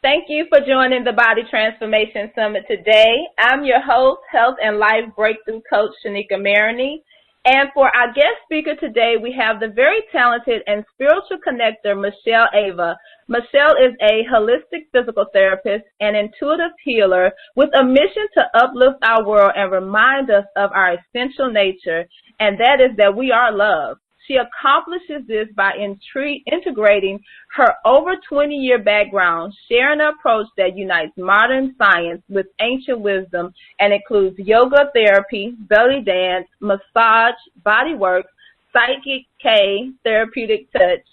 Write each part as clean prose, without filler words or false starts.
Thank you for joining the Body Transformation Summit today. I'm your host, Health and Life Breakthrough Coach, Shaneka Marigny. And for our guest speaker today, we have the very talented and spiritual connector, Michelle Alva. Michelle is a holistic physical therapist and intuitive healer with a mission to uplift our world and remind us of our essential nature, and that is that we are love. She accomplishes this by integrating her over 20-year background, sharing an approach that unites modern science with ancient wisdom and includes yoga therapy, belly dance, massage, body work, psychic K, therapeutic touch,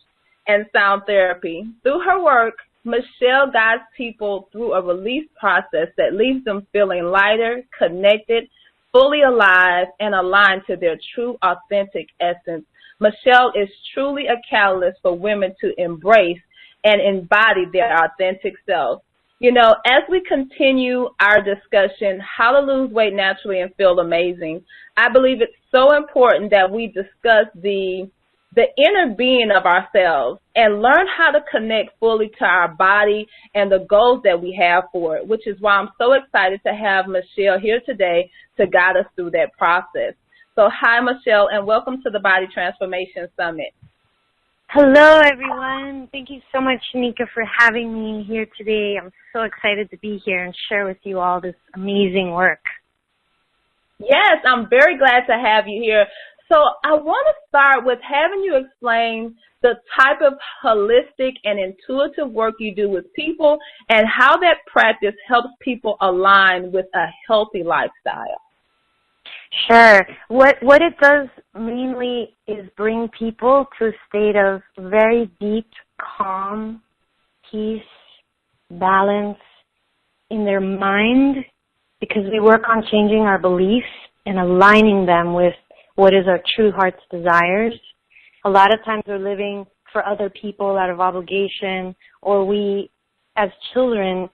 and sound therapy. Through her work, Michelle guides people through a release process that leaves them feeling lighter, connected, fully alive, and aligned to their true, authentic essence. Michelle is truly a catalyst for women to embrace and embody their authentic self. You know, as we continue our discussion, how to lose weight naturally and feel amazing, I believe it's so important that we discuss the inner being of ourselves and learn how to connect fully to our body and the goals that we have for it, which is why I'm so excited to have Michelle here today to guide us through that process. So hi, Michelle, and welcome to the Body Transformation Summit. Hello, everyone. Thank you so much, Shaneka, for having me here today. I'm so excited to be here and share with you all this amazing work. Yes, I'm very glad to have you here. So I want to start with having you explain the type of holistic and intuitive work you do with people and how that practice helps people align with a healthy lifestyle. Sure. What it does mainly is bring people to a state of very deep, calm, peace, balance in their mind, because we work on changing our beliefs and aligning them with what is our true heart's desires. A lot of times we're living for other people out of obligation, or we, as children,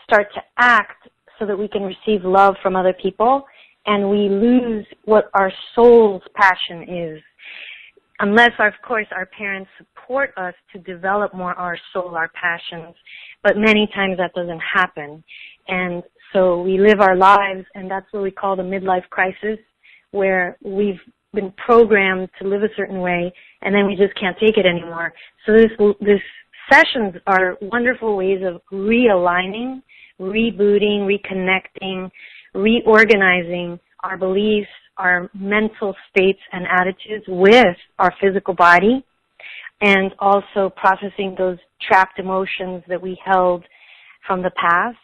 start to act so that we can receive love from other people, and we lose what our soul's passion is. Unless, of course, our parents support us to develop more our soul, our passions, but many times that doesn't happen. And so we live our lives, and that's what we call the midlife crisis, where we've been programmed to live a certain way, and then we just can't take it anymore. So this sessions are wonderful ways of realigning, rebooting, reconnecting, reorganizing our beliefs, our mental states and attitudes with our physical body, and also processing those trapped emotions that we held from the past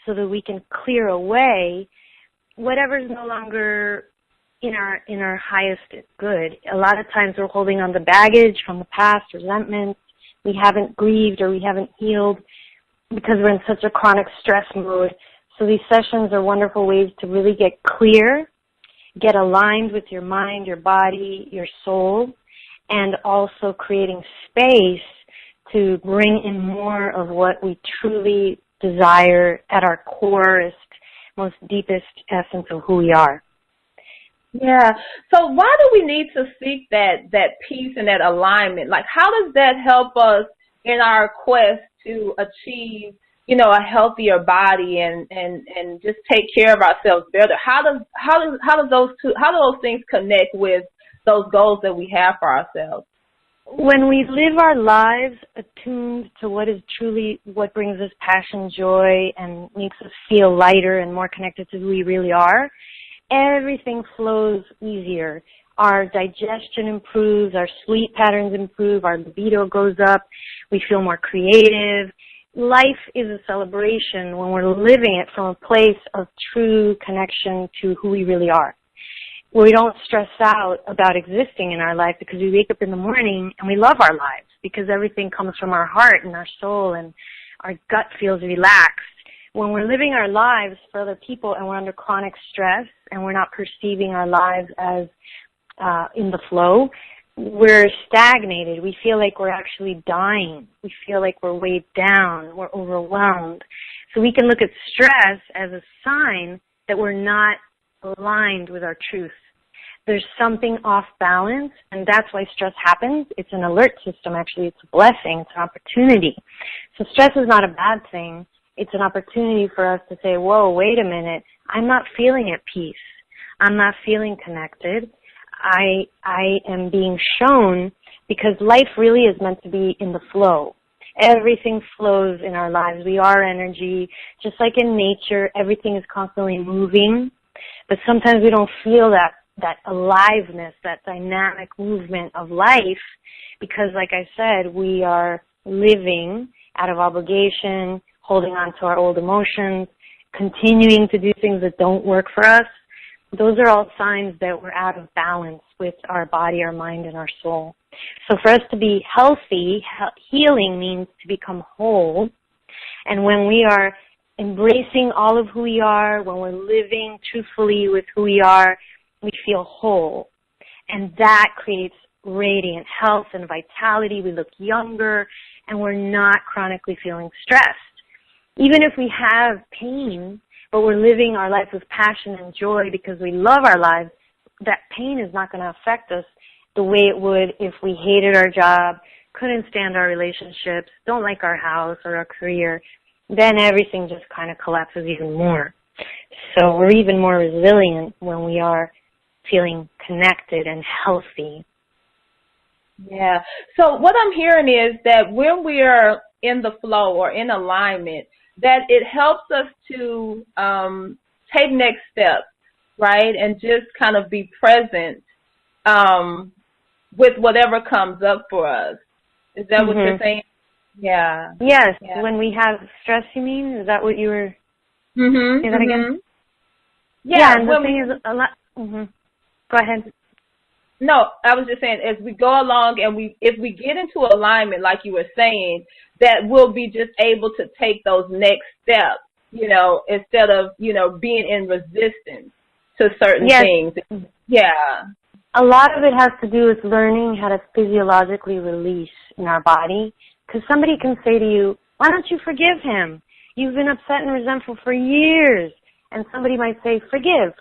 so that we can clear away whatever's no longer in our highest good. A lot of times we're holding on to baggage from the past, resentment. We haven't grieved or we haven't healed because we're in such a chronic stress mode. So these sessions are wonderful ways to really get clear, get aligned with your mind, your body, your soul, and also creating space to bring in more of what we truly desire at our corest, most deepest essence of who we are. Yeah. So why do we need to seek that peace and that alignment? Like, how does that help us in our quest to achieve, you know, a healthier body and just take care of ourselves better? How do those things connect with those goals that we have for ourselves? When we live our lives attuned to what is truly what brings us passion, joy, and makes us feel lighter and more connected to who we really are, everything flows easier. Our digestion improves, our sleep patterns improve, our libido goes up, we feel more creative. Life is a celebration when we're living it from a place of true connection to who we really are. We don't stress out about existing in our life because we wake up in the morning and we love our lives because everything comes from our heart and our soul and our gut feels relaxed. When we're living our lives for other people and we're under chronic stress and we're not perceiving our lives as in the flow, we're stagnated. We feel like we're actually dying. We feel like we're weighed down. We're overwhelmed. So we can look at stress as a sign that we're not aligned with our truth. there's something off balance, and that's why stress happens. It's an alert system, actually. It's a blessing. It's an opportunity. So stress is not a bad thing. It's an opportunity for us to say, whoa, wait a minute. I'm not feeling at peace. I'm not feeling connected. I am being shown, because life really is meant to be in the flow. Everything flows in our lives. We are energy. Just like in nature, everything is constantly moving. But sometimes we don't feel that aliveness, that dynamic movement of life, because like I said, we are living out of obligation, holding on to our old emotions, continuing to do things that don't work for us. Those are all signs that we're out of balance with our body, our mind, and our soul. So for us to be healthy, healing means to become whole. And when we are embracing all of who we are, when we're living truthfully with who we are, we feel whole. And that creates radiant health and vitality. We look younger, and we're not chronically feeling stressed. Even if we have pain, but we're living our life with passion and joy because we love our lives, that pain is not going to affect us the way it would if we hated our job, couldn't stand our relationships, don't like our house or our career. Then everything just kind of collapses even more. So we're even more resilient when we are feeling connected and healthy. Yeah. So what I'm hearing is that when we are in the flow or in alignment, that it helps us to take next steps, right, and just kind of be present with whatever comes up for us. Is that what you're saying? Yeah. Yes. Yeah. When we have stress, you mean? Is that what you were? Say that again? Yeah. And the thing is, a lot. Go ahead. No, I was just saying, as we go along and if we get into alignment, like you were saying, that we'll be just able to take those next steps, instead of, being in resistance to certain things. Yeah. A lot of it has to do with learning how to physiologically release in our body. Because somebody can say to you, why don't you forgive him? You've been upset and resentful for years. And somebody might say, forgive.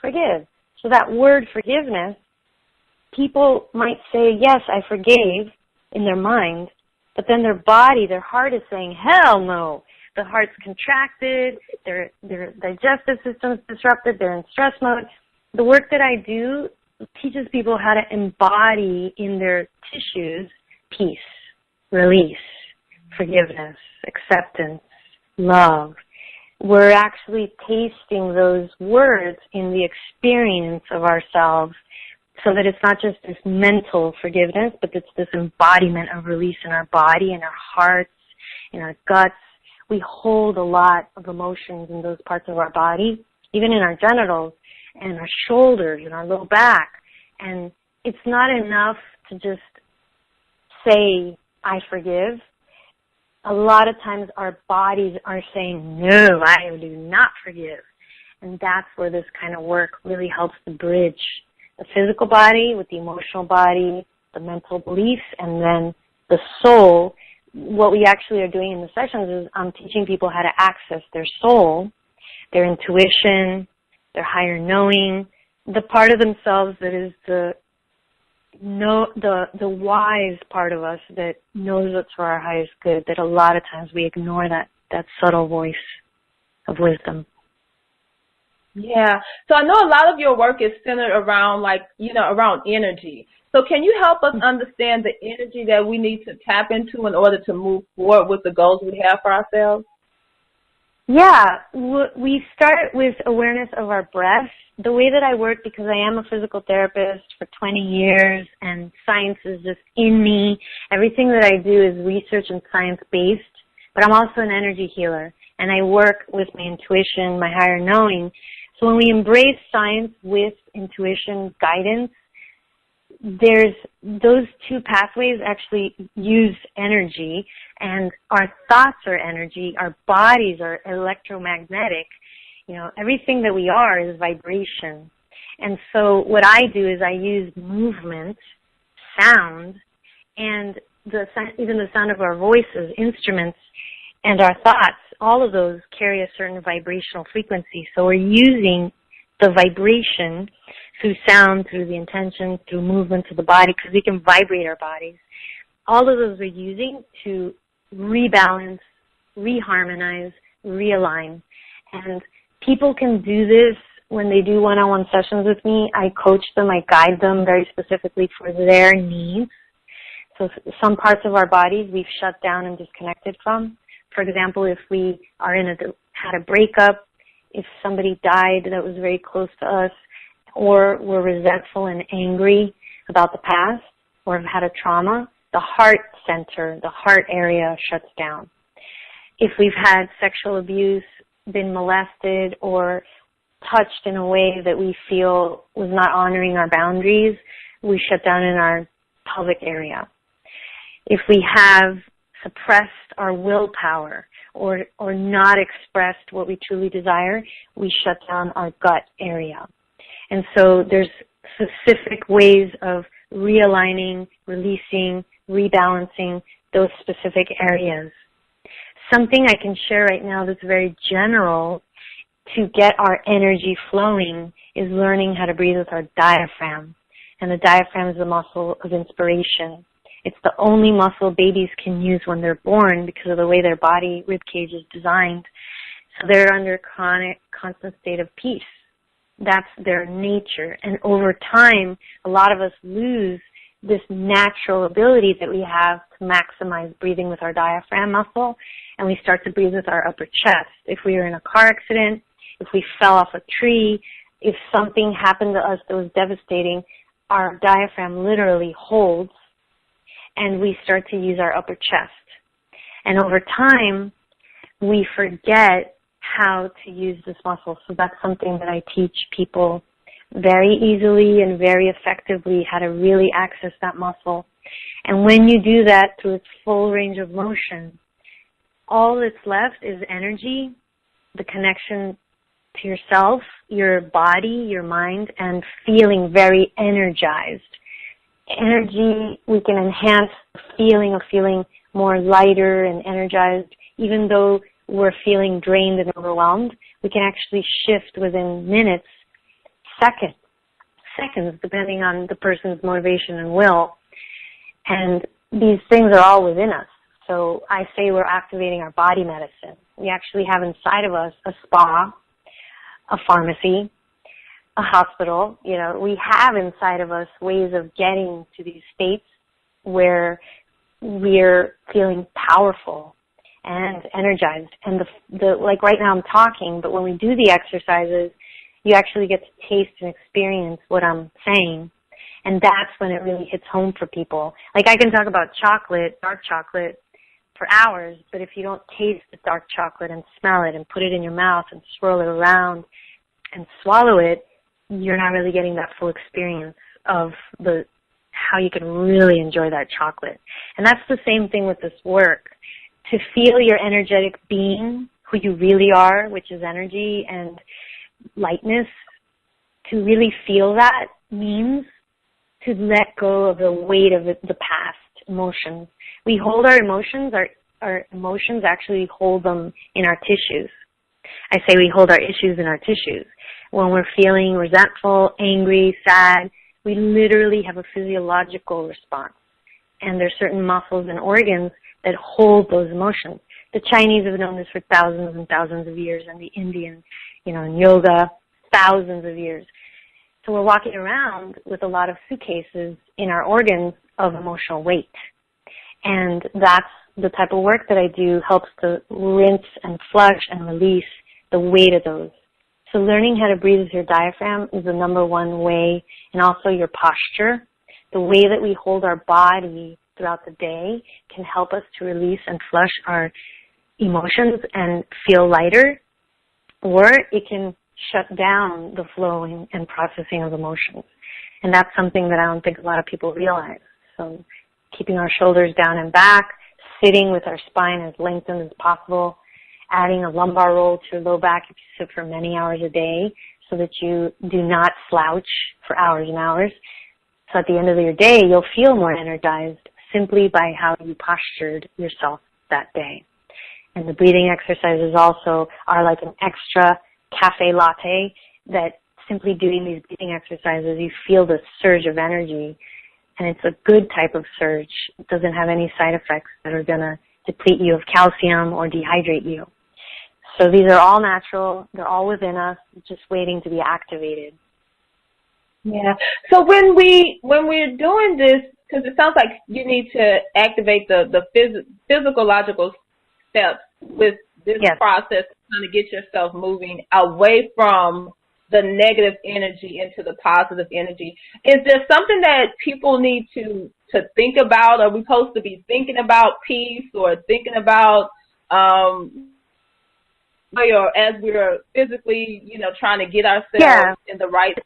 So that word forgiveness, people might say, yes, I forgave in their mind, but then their body, their heart is saying, hell no. The heart's contracted, their digestive system's disrupted, they're in stress mode. The work that I do teaches people how to embody in their tissues peace, release, forgiveness, acceptance, love. We're actually tasting those words in the experience of ourselves, so that it's not just this mental forgiveness, but it's this embodiment of release in our body, in our hearts, in our guts. We hold a lot of emotions in those parts of our body, even in our genitals and our shoulders and our low back. And it's not enough to just say, I forgive. A lot of times our bodies are saying, no, I do not forgive. And that's where this kind of work really helps to bridge the physical body with the emotional body, the mental beliefs, and then the soul. What we actually are doing in the sessions is I'm teaching people how to access their soul, their intuition, their higher knowing, the part of themselves that is the wise part of us that knows what's for our highest good, that a lot of times we ignore that subtle voice of wisdom. Yeah. So I know a lot of your work is centered around, around energy. So can you help us understand the energy that we need to tap into in order to move forward with the goals we have for ourselves? Yeah. We start with awareness of our breath. The way that I work, because I am a physical therapist for 20 years and science is just in me, everything that I do is research and science-based, but I'm also an energy healer, and I work with my intuition, my higher knowing. So when we embrace science with intuition guidance, there's those two pathways actually use energy, and our thoughts are energy, our bodies are electromagnetic. Everything that we are is vibration. And so what I do is I use movement, sound, and even the sound of our voices, instruments, and our thoughts. All of those carry a certain vibrational frequency. So we're using the vibration through sound, through the intention, through movement of the body, because we can vibrate our bodies. All of those we're using to rebalance, reharmonize, realign. And people can do this when they do one-on-one sessions with me. I coach them, I guide them very specifically for their needs. So some parts of our bodies we've shut down and disconnected from. For example, if we are had a breakup, if somebody died that was very close to us, or we're resentful and angry about the past, or have had a trauma, the heart center, the heart area shuts down. If we've had sexual abuse, been molested, or touched in a way that we feel was not honoring our boundaries, we shut down in our pelvic area. If we have suppressed our willpower or not expressed what we truly desire, we shut down our gut area. And so there's specific ways of realigning, releasing, rebalancing those specific areas. Something I can share right now that's very general to get our energy flowing is learning how to breathe with our diaphragm. And the diaphragm is the muscle of inspiration. It's the only muscle babies can use when they're born because of the way their body rib cage is designed. So they're under constant state of peace. That's their nature. And over time, a lot of us lose this natural ability that we have to maximize breathing with our diaphragm muscle, and we start to breathe with our upper chest. If we were in a car accident, if we fell off a tree, if something happened to us that was devastating, our diaphragm literally holds, and we start to use our upper chest. And over time, we forget how to use this muscle. So that's something that I teach people very easily and very effectively, how to really access that muscle. And when you do that through its full range of motion, all that's left is energy, the connection to yourself, your body, your mind, and feeling very energized. Energy, we can enhance the feeling of feeling more lighter and energized. Even though we're feeling drained and overwhelmed, we can actually shift within minutes, seconds, depending on the person's motivation and will. And these things are all within us. So I say we're activating our body medicine. We actually have inside of us a spa, a pharmacy, a hospital. You know, we have inside of us ways of getting to these states where we're feeling powerful and energized. And like right now I'm talking, but when we do the exercises, you actually get to taste and experience what I'm saying. And that's when it really hits home for people. Like I can talk about chocolate, dark chocolate, for hours, but if you don't taste the dark chocolate and smell it and put it in your mouth and swirl it around and swallow it, you're not really getting that full experience of how you can really enjoy that chocolate. And that's the same thing with this work. To feel your energetic being, who you really are, which is energy and lightness, to really feel that means to let go of the weight of the past emotions. We hold our emotions, our emotions actually hold them in our tissues. I say we hold our issues in our tissues. When we're feeling resentful, angry, sad, we literally have a physiological response. And there's certain muscles and organs that hold those emotions. The Chinese have known this for thousands and thousands of years, and the Indians, in yoga, thousands of years. So we're walking around with a lot of suitcases in our organs of emotional weight. And that's the type of work that I do, helps to rinse and flush and release the weight of those. So learning how to breathe with your diaphragm is the number one way, and also your posture. The way that we hold our body throughout the day can help us to release and flush our emotions and feel lighter, or it can shut down the flowing and processing of emotions. And that's something that I don't think a lot of people realize. So keeping our shoulders down and back, sitting with our spine as lengthened as possible, adding a lumbar roll to your low back if you sit for many hours a day so that you do not slouch for hours and hours. So at the end of your day, you'll feel more energized simply by how you postured yourself that day. And the breathing exercises also are like an extra cafe latte that simply doing these breathing exercises, you feel the surge of energy, and it's a good type of surge. It doesn't have any side effects that are going to deplete you of calcium or dehydrate you. So these are all natural. They're all within us, just waiting to be activated. Yeah. So when we're doing this, because it sounds like you need to activate the physiological steps with this Yes. process, trying to get yourself moving away from the negative energy into the positive energy. Is there something that people need to think about? Are we supposed to be thinking about peace or thinking about or as we're physically, trying to get ourselves in the right?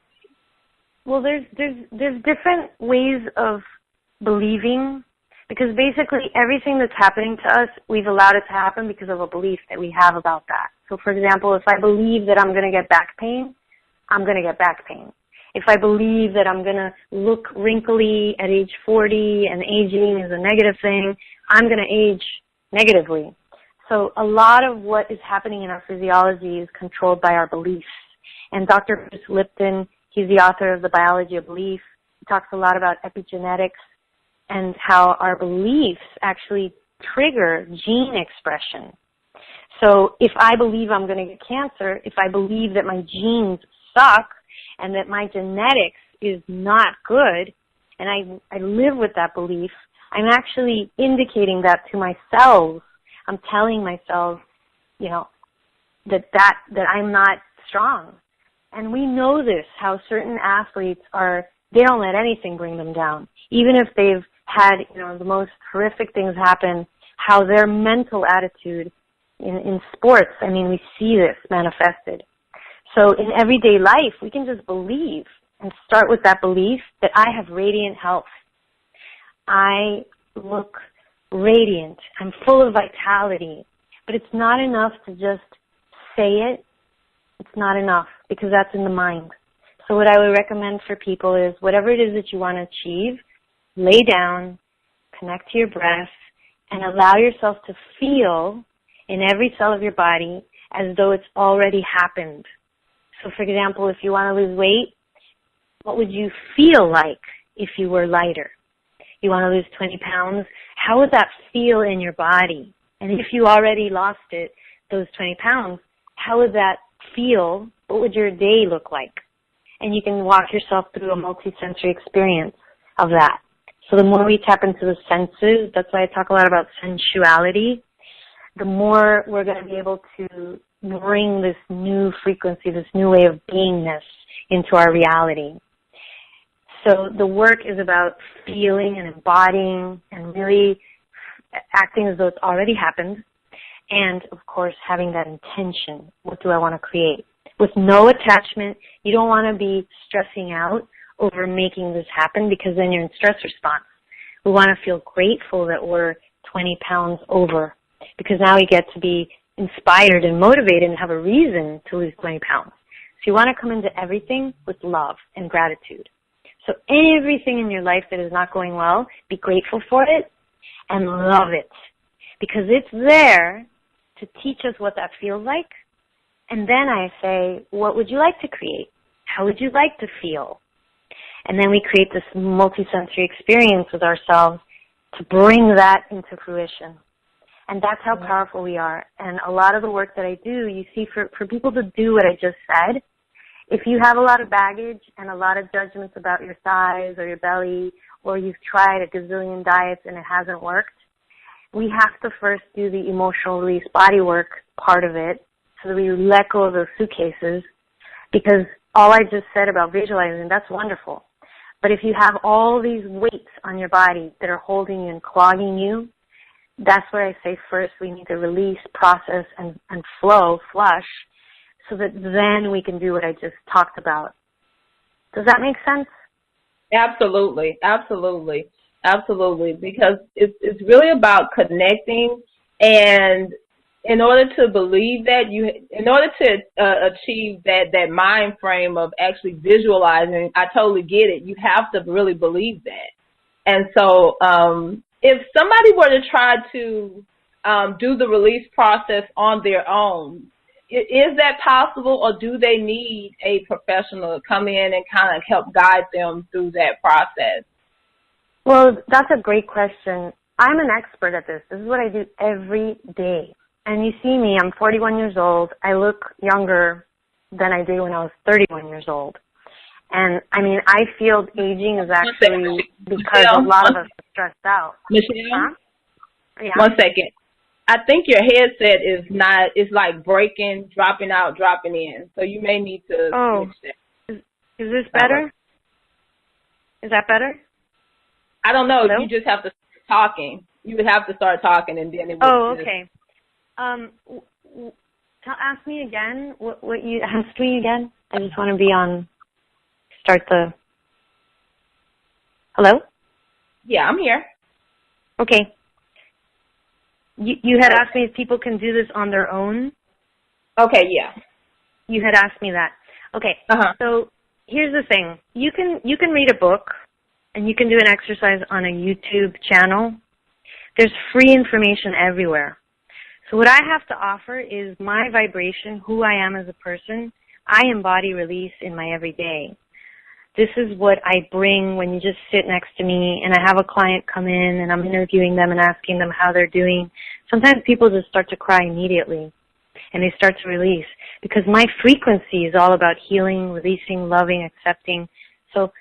Well, there's different ways of believing, because basically everything that's happening to us, we've allowed it to happen because of a belief that we have about that. So, for example, if I believe that I'm going to get back pain, I'm going to get back pain. If I believe that I'm going to look wrinkly at age 40 and aging is a negative thing, I'm going to age negatively. So a lot of what is happening in our physiology is controlled by our beliefs. And Dr. Bruce Lipton, he's the author of The Biology of Belief. He talks a lot about epigenetics and how our beliefs actually trigger gene expression. So if I believe I'm going to get cancer, if I believe that my genes suck and that my genetics is not good, and I live with that belief, I'm actually indicating that to my cells. I'm telling myself, that I'm not strong. And we know this, how certain athletes they don't let anything bring them down. Even if they've had, the most horrific things happen, how their mental attitude in sports, we see this manifested. So in everyday life, we can just believe and start with that belief that I have radiant health. I look radiant. I'm full of vitality. But it's not enough to just say it. It's not enough because that's in the mind. So what I would recommend for people is whatever it is that you want to achieve, lay down, connect to your breath, and allow yourself to feel in every cell of your body as though it's already happened. So, for example, if you want to lose weight, what would you feel like if you were lighter? You want to lose 20 pounds? How would that feel in your body? And if you already lost it, those 20 pounds, how would that feel? What would your day look like? And you can walk yourself through a multi-sensory experience of that. So the more we tap into the senses, that's why I talk a lot about sensuality, the more we're going to be able to bring this new frequency, this new way of beingness into our reality. So the work is about feeling and embodying and really acting as though it's already happened. And, of course, having that intention. What do I want to create? With no attachment, you don't want to be stressing out over making this happen because then you're in stress response. We want to feel grateful that we're 20 pounds over because now we get to be inspired and motivated and have a reason to lose 20 pounds. So you want to come into everything with love and gratitude. So everything in your life that is not going well, be grateful for it and love it because it's there to teach us what that feels like. And then I say, what would you like to create? How would you like to feel? And then we create this multisensory experience with ourselves to bring that into fruition. And that's how powerful we are. And a lot of the work that I do, you see, for people to do what I just said, if you have a lot of baggage and a lot of judgments about your size or your belly, or you've tried a gazillion diets and it hasn't worked, we have to first do the emotional release body work part of it so that we let go of those suitcases, because all I just said about visualizing, that's wonderful. But if you have all these weights on your body that are holding you and clogging you, that's where I say first we need to release, process, and flow, flush, so that then we can do what I just talked about. Does that make sense? Absolutely, absolutely, absolutely. Because it's really about connecting, and in order to believe that, in order to achieve that mind frame of actually visualizing, I totally get it. You have to really believe that. And so, if somebody were to try to do the release process on their own, is that possible, or do they need a professional to come in and kind of help guide them through that process? Well, that's a great question. I'm an expert at this. This is what I do every day. And you see me, I'm 41 years old. I look younger than I did when I was 31 years old. And, I mean, I feel aging is actually because a lot of us are stressed out. Michelle? Huh? Yeah. 1 second. I think your headset is like breaking, dropping out, dropping in. So you may need to switch that. Is this better? Is that better? I don't know. Hello? You just have to start talking. You would have to start talking, and then it would. Oh, okay. Ask me again. What you asked me again? I just want to be on. Start the. Hello? Yeah, I'm here. Okay. You had asked me if people can do this on their own. Okay, yeah. You had asked me that. Okay. So here's the thing. You can read a book, and you can do an exercise on a YouTube channel. There's free information everywhere. So what I have to offer is my vibration, who I am as a person. I embody release in my everyday. This is what I bring when you just sit next to me and I have a client come in and I'm interviewing them and asking them how they're doing. Sometimes people just start to cry immediately and they start to release because my frequency is all about healing, releasing, loving, accepting. So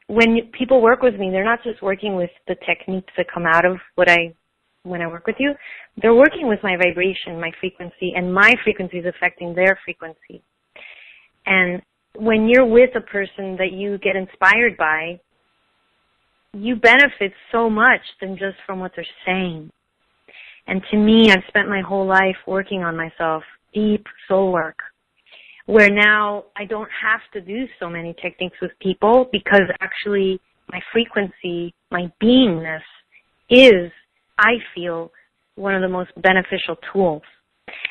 when people work with me, they're not just working with the techniques that come out of when I work with you. They're working with my vibration, my frequency, and my frequency is affecting their frequency. And when you're with a person that you get inspired by, you benefit so much than just from what they're saying. And to me, I've spent my whole life working on myself, deep soul work, where now I don't have to do so many techniques with people because actually my frequency, my beingness is, I feel, one of the most beneficial tools.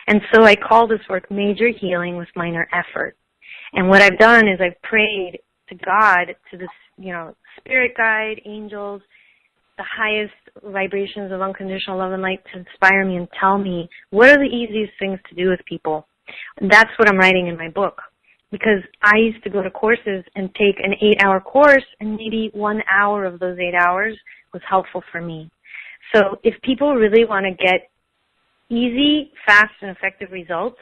And so I call this work major healing with minor effort. And what I've done is I've prayed to God, to this, spirit guide, angels, the highest vibrations of unconditional love and light to inspire me and tell me what are the easiest things to do with people. And that's what I'm writing in my book. Because I used to go to courses and take an 8-hour course and maybe 1 hour of those 8 hours was helpful for me. So if people really want to get easy, fast, and effective results,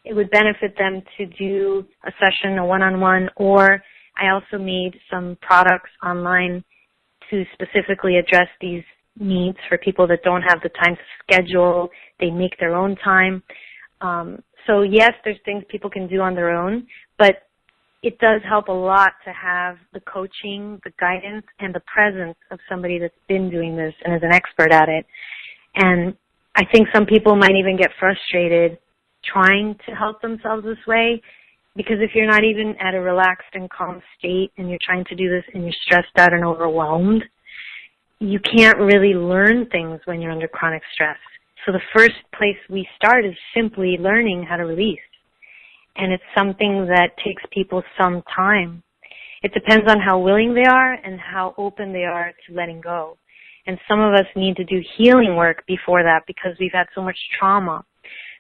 it would benefit them to do a session, a one-on-one, or I also made some products online to specifically address these needs for people that don't have the time to schedule. They make their own time. So yes, there's things people can do on their own, but it does help a lot to have the coaching, the guidance, and the presence of somebody that's been doing this and is an expert at it. And I think some people might even get frustrated trying to help themselves this way, because if you're not even at a relaxed and calm state and you're trying to do this and you're stressed out and overwhelmed, you can't really learn things when you're under chronic stress. So the first place we start is simply learning how to release. And it's something that takes people some time. It depends on how willing they are and how open they are to letting go. And some of us need to do healing work before that because we've had so much trauma.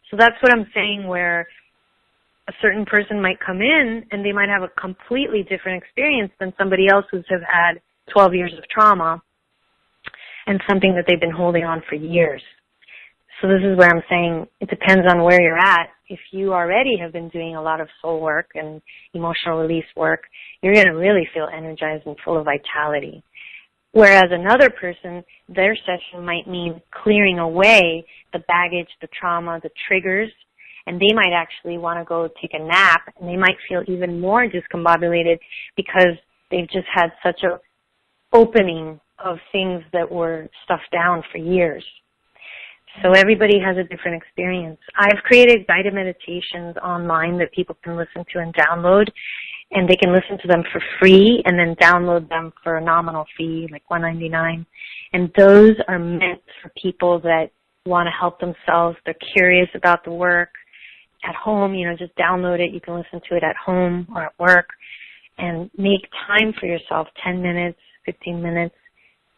So that's what I'm saying, where a certain person might come in and they might have a completely different experience than somebody else who's have had 12 years of trauma and something that they've been holding on for years. So this is where I'm saying it depends on where you're at. If you already have been doing a lot of soul work and emotional release work, you're going to really feel energized and full of vitality. Whereas another person, their session might mean clearing away the baggage, the trauma, the triggers, and they might actually want to go take a nap, and they might feel even more discombobulated because they've just had such a opening of things that were stuffed down for years. So everybody has a different experience. I've created guided meditations online that people can listen to and download, and they can listen to them for free and then download them for a nominal fee, like $1.99. And those are meant for people that want to help themselves. They're curious about the work. At home, just download it. You can listen to it at home or at work, and make time for yourself, 10 minutes, 15 minutes,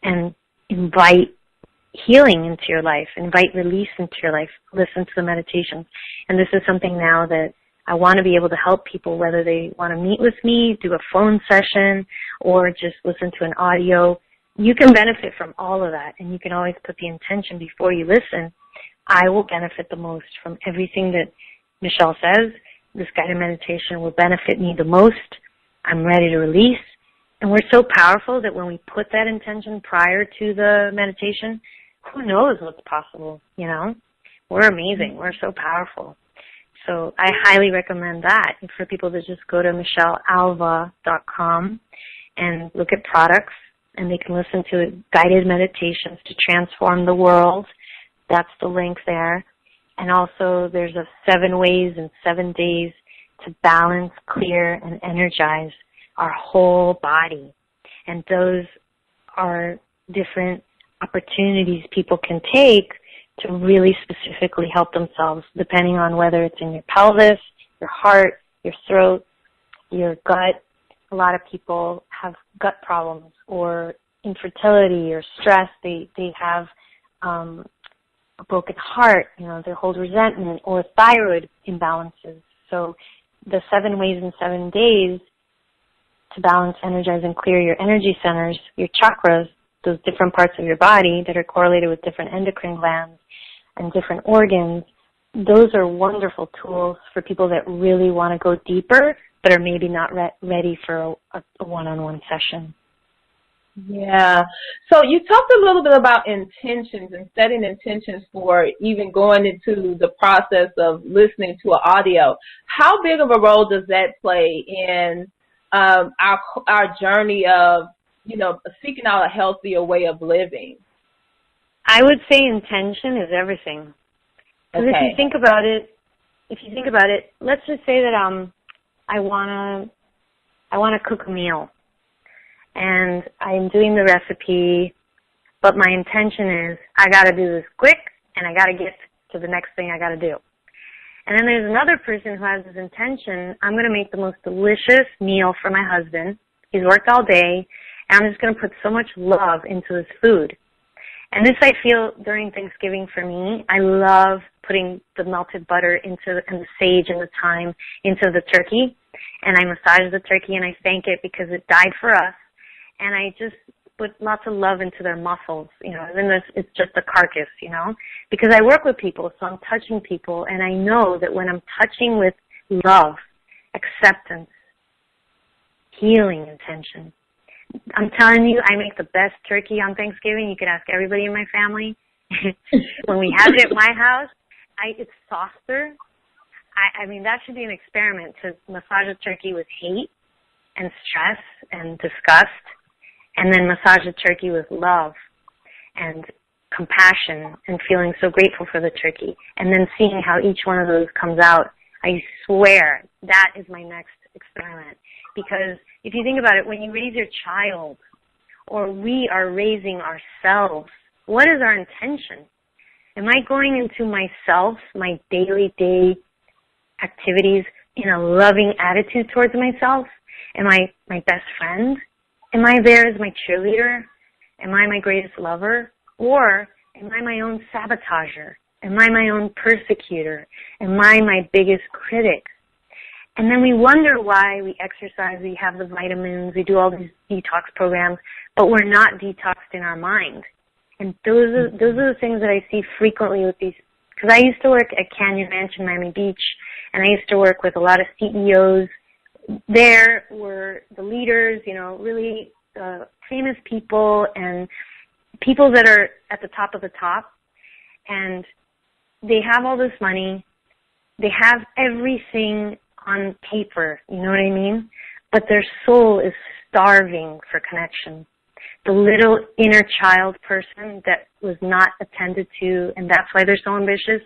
and invite healing into your life, invite release into your life, listen to the meditations. And this is something now that I want to be able to help people, whether they want to meet with me, do a phone session, or just listen to an audio. You can benefit from all of that, and you can always put the intention before you listen. I will benefit the most from everything that Michelle says. This guided meditation will benefit me the most. I'm ready to release. And we're so powerful that when we put that intention prior to the meditation, who knows what's possible, you know? We're amazing. We're so powerful. So I highly recommend that for people to just go to michellealva.com and look at products, and they can listen to guided meditations to transform the world. That's the link there. And also there's a 7 ways in 7 days to balance, clear, and energize our whole body. And those are different opportunities people can take to really specifically help themselves, depending on whether it's in your pelvis, your heart, your throat, your gut. A lot of people have gut problems or infertility or stress. They have a broken heart, you know, they hold resentment, or thyroid imbalances. So the 7 ways in 7 days to balance, energize, and clear your energy centers, your chakras, those different parts of your body that are correlated with different endocrine glands and different organs, those are wonderful tools for people that really want to go deeper but are maybe not ready for a one-on-one session. Yeah. So you talked a little bit about intentions and setting intentions for even going into the process of listening to an audio. How big of a role does that play in our journey of, you know, seeking out a healthier way of living? I would say intention is everything. Because if you think about it, let's just say that I wanna cook a meal, and I'm doing the recipe, but my intention is I gotta do this quick, and I gotta get to the next thing I gotta do. And then there's another person who has this intention, I'm gonna make the most delicious meal for my husband. He's worked all day, and I'm just gonna put so much love into his food. And this I feel during Thanksgiving for me. I love putting the melted butter and the sage and the thyme into the turkey. And I massage the turkey and I thank it because it died for us. And I just put lots of love into their muscles, you know, even though it's just a carcass, you know, because I work with people, so I'm touching people. And I know that when I'm touching with love, acceptance, healing intention, I'm telling you, I make the best turkey on Thanksgiving. You could ask everybody in my family. When we have it at my house, it's softer. I mean, that should be an experiment, to massage a turkey with hate and stress and disgust, and then massage the turkey with love and compassion and feeling so grateful for the turkey, and then seeing how each one of those comes out. I swear that is my next experiment. Because if you think about it, when you raise your child, or we are raising ourselves, what is our intention? Am I going into myself, my daily day activities, in a loving attitude towards myself? Am I my best friend? Am I there as my cheerleader? Am I my greatest lover? Or am I my own sabotager? Am I my own persecutor? Am I my biggest critic? And then we wonder why we exercise, we have the vitamins, we do all these detox programs, but we're not detoxed in our mind. And those are the things that I see frequently with these, because I used to work at Canyon Ranch in Miami Beach, and I used to work with a lot of CEOs. There were the leaders, you know, really famous people and people that are at the top of the top, and they have all this money, they have everything on paper, you know what I mean? But their soul is starving for connection. The little inner child person that was not attended to, and that's why they're so ambitious.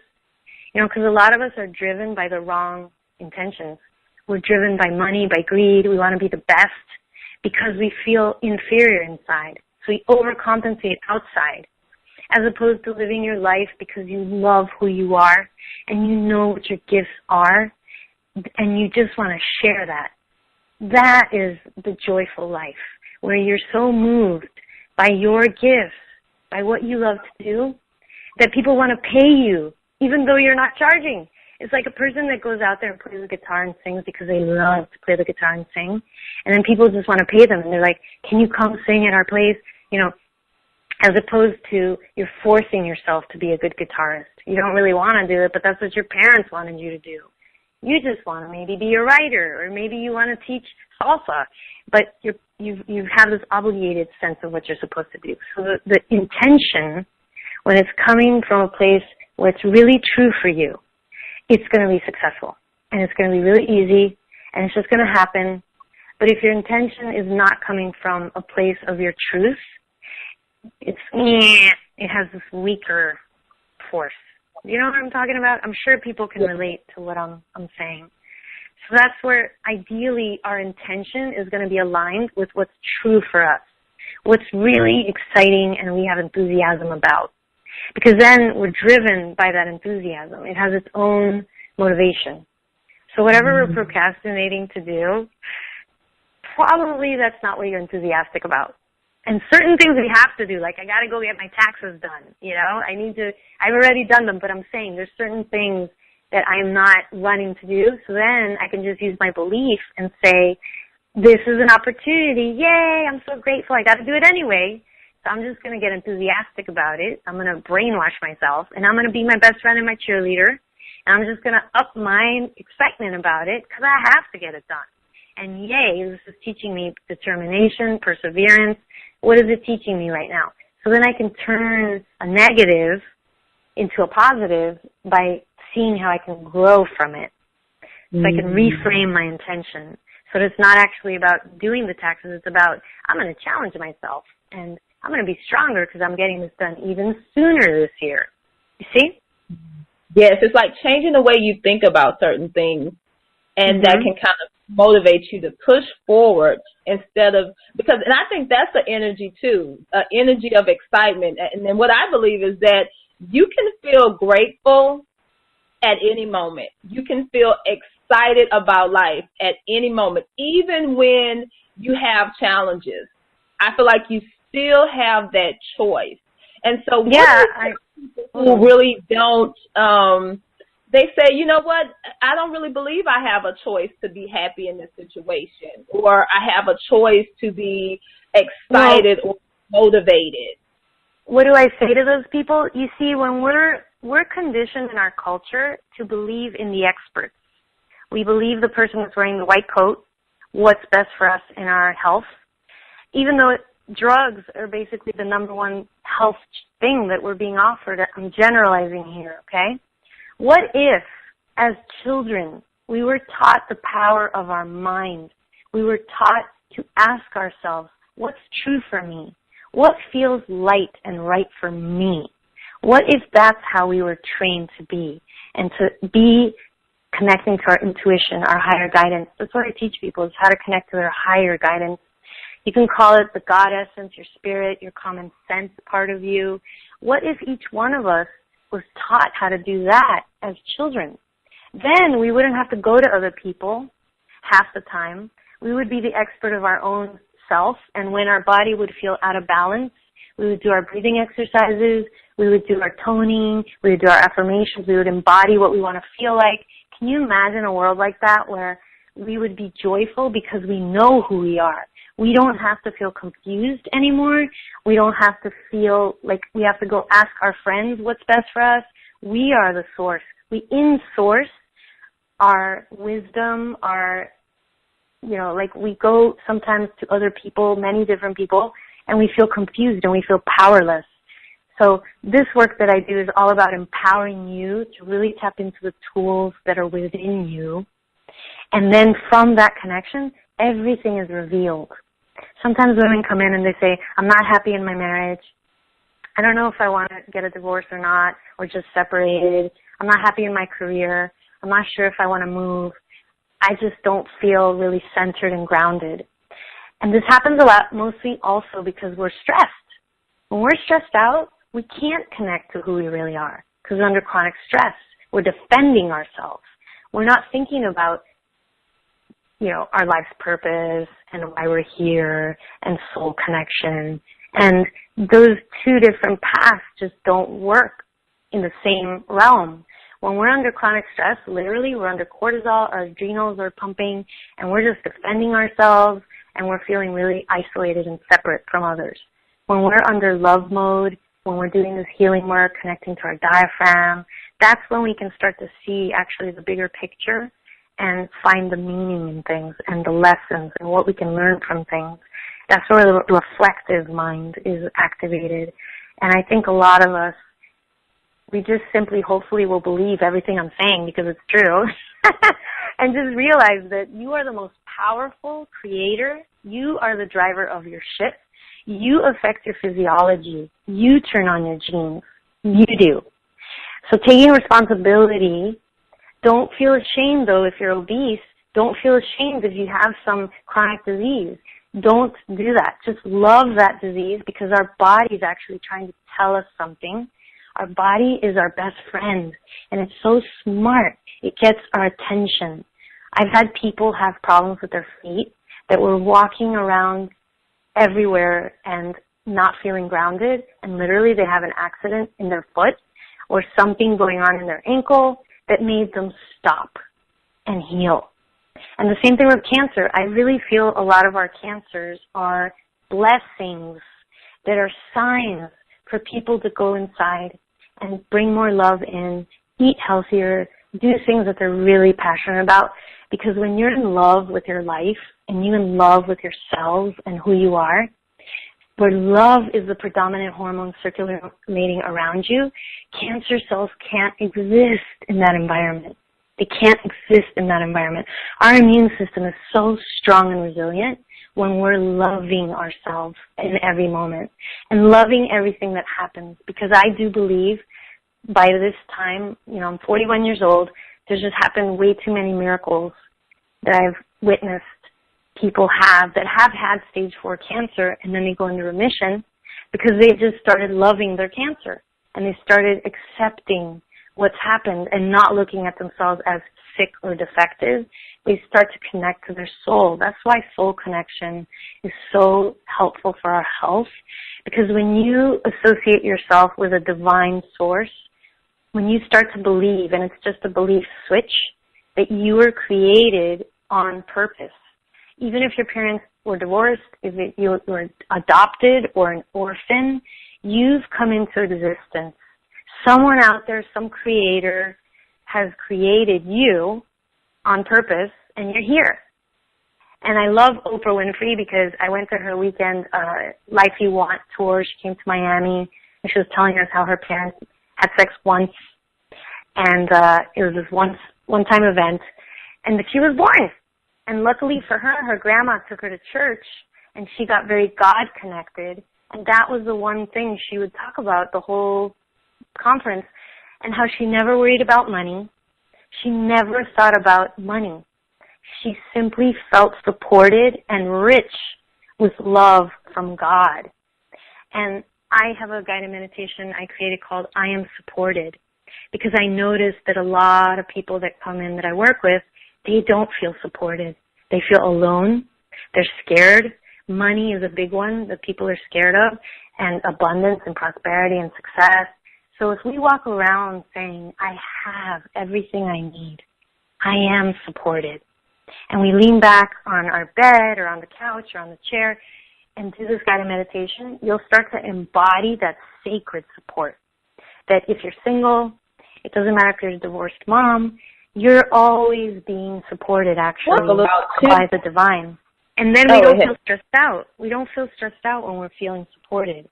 You know, because a lot of us are driven by the wrong intentions. We're driven by money, by greed. We want to be the best because we feel inferior inside. So we overcompensate outside, as opposed to living your life because you love who you are and you know what your gifts are, and you just want to share that. That is the joyful life, where you're so moved by your gifts, by by what you love to do, that people want to pay you, even though you're not charging. It's like a person that goes out there and plays the guitar and sings because they love to play the guitar and sing. And then people just want to pay them. And they're like, can you come sing at our place? You know, as opposed to you're forcing yourself to be a good guitarist. You don't really want to do it, but that's what your parents wanted you to do. You just want to maybe be a writer, or maybe you want to teach salsa, but you have this obligated sense of what you're supposed to do. So the intention, when it's coming from a place where it's really true for you, it's going to be successful, and it's going to be really easy, and it's just going to happen. But if your intention is not coming from a place of your truth, it has this weaker force. You know what I'm talking about? I'm sure people can relate to what I'm saying. So that's where ideally our intention is going to be aligned with what's true for us, what's really exciting and we have enthusiasm about. Because then we're driven by that enthusiasm. It has its own motivation. So whatever we're procrastinating to do, probably that's not what you're enthusiastic about. And certain things we have to do, like I got to go get my taxes done, you know, I've already done them, but I'm saying there's certain things that I'm not running to do. So then I can just use my belief and say, this is an opportunity. Yay, I'm so grateful. I got to do it anyway. So I'm just going to get enthusiastic about it. I'm going to brainwash myself, and I'm going to be my best friend and my cheerleader. And I'm just going to up my excitement about it because I have to get it done. And yay, this is teaching me determination, perseverance. What is it teaching me right now? So then I can turn a negative into a positive by seeing how I can grow from it. So I can reframe my intention. So it's not actually about doing the taxes. It's about, I'm going to challenge myself, and I'm going to be stronger because I'm getting this done even sooner this year. You see? Yes, it's like changing the way you think about certain things, and that can kind of motivate you to push forward instead of, because, and I think that's the energy too, energy of excitement. And then what I believe is that you can feel grateful at any moment. You can feel excited about life at any moment, even when you have challenges. I feel like you still have that choice. And so people really don't, they say, you know what, I don't really believe I have a choice to be happy in this situation, or I have a choice to be excited or motivated. What do I say to those people? You see, when we're conditioned in our culture to believe in the experts. We believe the person that's wearing the white coat, what's best for us in our health, even though drugs are basically the number one health thing that we're being offered. I'm generalizing here, okay? What if, as children, we were taught the power of our mind? We were taught to ask ourselves, what's true for me? What feels light and right for me? What if that's how we were trained to be, and to be connecting to our intuition, our higher guidance? That's what I teach people, is how to connect to their higher guidance. You can call it the God essence, your spirit, your common sense part of you. What if each one of us was taught how to do that as children? Then we wouldn't have to go to other people half the time. We would be the expert of our own self, and when our body would feel out of balance, we would do our breathing exercises, we would do our toning, we would do our affirmations, we would embody what we want to feel like. Can you imagine a world like that where we would be joyful because we know who we are? We don't have to feel confused anymore. We don't have to feel like we have to go ask our friends what's best for us. We are the source. We in-source our wisdom, our, you know, like we go sometimes to other people, many different people, and we feel confused and we feel powerless. So this work that I do is all about empowering you to really tap into the tools that are within you. And then from that connection, everything is revealed. Sometimes women come in and they say, I'm not happy in my marriage. I don't know if I want to get a divorce or not, or just separated. I'm not happy in my career. I'm not sure if I want to move. I just don't feel really centered and grounded. And this happens a lot, mostly also because we're stressed. When we're stressed out, we can't connect to who we really are because we're under chronic stress. We're defending ourselves. We're not thinking about, you know, our life's purpose and why we're here and soul connection And those two different paths just don't work in the same realm. When we're under chronic stress, literally we're under cortisol, our adrenals are pumping, and we're just defending ourselves, and we're feeling really isolated and separate from others. When we're under love mode, when we're doing this healing work, connecting to our diaphragm, that's when we can start to see actually the bigger picture and find the meaning in things and the lessons and what we can learn from things. That's where the reflective mind is activated. And I think a lot of us, we just simply hopefully will believe everything I'm saying because it's true. And just realize that you are the most powerful creator. You are the driver of your ship. You affect your physiology. You turn on your genes. You do. So taking responsibility, don't feel ashamed though if you're obese. Don't feel ashamed if you have some chronic disease. Don't do that. Just love that disease because our body is actually trying to tell us something. Our body is our best friend, and it's so smart. It gets our attention. I've had people have problems with their feet that were walking around everywhere and not feeling grounded, and literally they have an accident in their foot or something going on in their ankle that made them stop and heal. And the same thing with cancer. I really feel a lot of our cancers are blessings that are signs for people to go inside and bring more love in, eat healthier, do things that they're really passionate about. Because when you're in love with your life and you're in love with yourselves and who you are, where love is the predominant hormone circulating around you, cancer cells can't exist in that environment. They can't exist in that environment. Our immune system is so strong and resilient when we're loving ourselves in every moment and loving everything that happens. Because I do believe by this time, I'm 41 years old, there's just happened way too many miracles that I've witnessed people have that have had stage 4 cancer, and then they go into remission because they just started loving their cancer and they started accepting what's happened and not looking at themselves as sick or defective. They start to connect to their soul. That's why soul connection is so helpful for our health, because when you associate yourself with a divine source, when you start to believe, and it's just a belief switch, that you were created on purpose. Even if your parents were divorced, if you were adopted or an orphan, you've come into existence. Someone out there, some creator, has created you on purpose, and you're here. And I love Oprah Winfrey because I went to her weekend Life You Want tour. She came to Miami, and she was telling us how her parents had sex once, and it was this one-time event, and that she was born. And luckily for her, her grandma took her to church, and she got very God-connected, and that was the one thing she would talk about the whole conference, and how she never worried about money. She never thought about money. She simply felt supported and rich with love from God. And I have a guided meditation I created called I Am Supported, because I noticed that a lot of people that come in that I work with, they don't feel supported. They feel alone. They're scared. Money is a big one that people are scared of, and abundance and prosperity and success. So if we walk around saying, I have everything I need, I am supported, and we lean back on our bed or on the couch or on the chair and do this guided meditation, you'll start to embody that sacred support. That if you're single, it doesn't matter if you're a divorced mom, you're always being supported actually by the divine. And then we don't feel stressed out. We don't feel stressed out when we're feeling supported.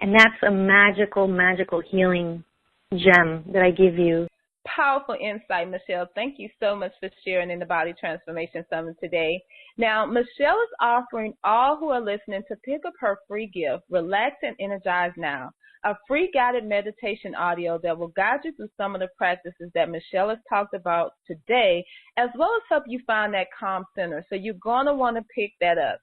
And that's a magical, magical healing gem that I give you. Powerful insight, Michelle. Thank you so much for sharing in the Body Transformation Summit today. Now, Michelle is offering all who are listening to pick up her free gift, Relax and Energize Now, a free guided meditation audio that will guide you through some of the practices that Michelle has talked about today, as well as help you find that calm center. So you're going to want to pick that up.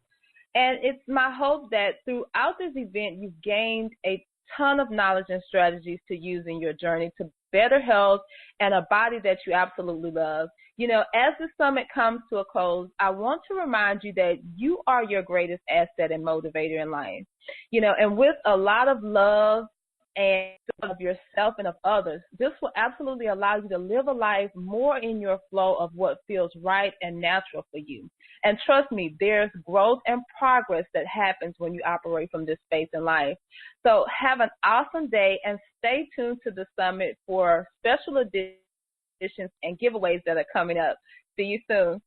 And it's my hope that throughout this event, you've gained a ton of knowledge and strategies to use in your journey to better health and a body that you absolutely love. You know, as the summit comes to a close, I want to remind you that you are your greatest asset and motivator in life. You know, and with a lot of love and of yourself and of others, this will absolutely allow you to live a life more in your flow of what feels right and natural for you. And trust me, there's growth and progress that happens when you operate from this space in life. So have an awesome day and stay tuned to the summit for special editions and giveaways that are coming up. See you soon.